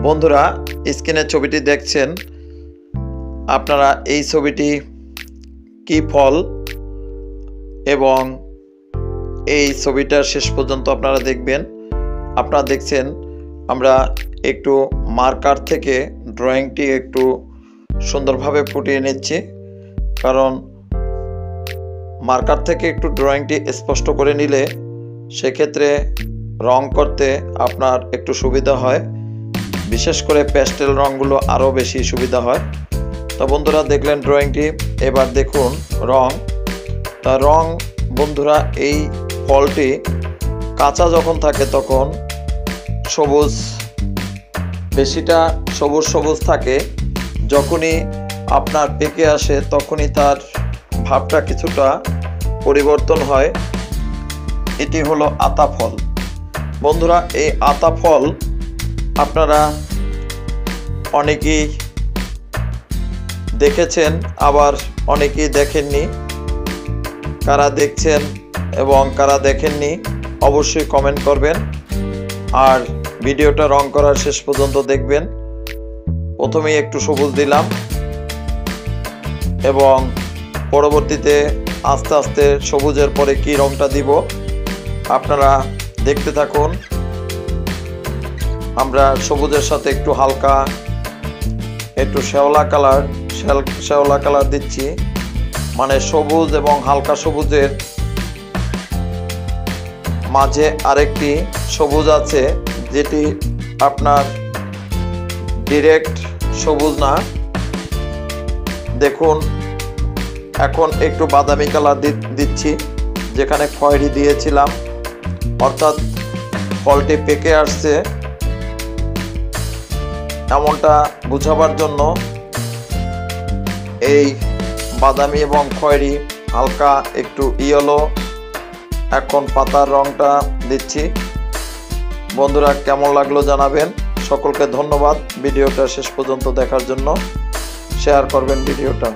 বন্ধুরা স্ক্রিনে ছবিটি দেখছেন আপনারা, এই ছবিটি কি ফল এবং এই ছবিটার শেষ পর্যন্ত আপনারা দেখবেন। আপনারা দেখছেন আমরা একটু মার্কার থেকে ড্রয়িংটি একটু সুন্দরভাবে ফুটিয়ে নিচ্ছি, কারণ মার্কার থেকে একটু ড্রয়িংটি স্পষ্ট করে নিলে সেক্ষেত্রে রং করতে আপনার একটু সুবিধা হয়, বিশেষ করে প্যাস্টেল রঙগুলো আরও বেশি সুবিধা হয়। তো বন্ধুরা দেখলেন ড্রয়িংটি, এবার দেখুন রং। তা রং বন্ধুরা, এই ফলটি কাঁচা যখন থাকে তখন সবুজ, বেশিটা সবুজ সবুজ থাকে, যখনই আপনার পেকে আসে তখনই তার ভাবটা কিছুটা পরিবর্তন হয়। এটি হলো আতা ফল। বন্ধুরা এই আতা ফল আপনারা অনেকেই দেখেছেন, আবার অনেকেই দেখেননি। কারা দেখছেন এবং কারা দেখেননি অবশ্যই কমেন্ট করবেন, আর ভিডিওটা রং করার শেষ পর্যন্ত দেখবেন। প্রথমেই একটু সবুজ দিলাম এবং পরবর্তীতে আস্তে আস্তে সবুজের পরে কি রংটা দিব আপনারা দেখতে থাকুন। আমরা সবুজের সাথে একটু হালকা একটু শ্যাওলা কালার দিচ্ছি, মানে সবুজ এবং হালকা সবুজের মাঝে আরেকটি সবুজ আছে, যেটি আপনার ডিরেক্ট সবুজ না। দেখুন এখন একটু বাদামি কালার দিচ্ছি, যেখানে খয়েরি দিয়েছিলাম, অর্থাৎ ফলটি পেকে আসছে এমনটা বোঝাবার জন্য এই বাদামি এবং খয়েরি, হালকা একটু ইয়েলো এখন পাতার রংটা দিচ্ছি। বন্ধুরা কেমন লাগলো জানাবেন। সকলকে ধন্যবাদ ভিডিওটা শেষ পর্যন্ত দেখার জন্য। শেয়ার করবেন ভিডিওটা।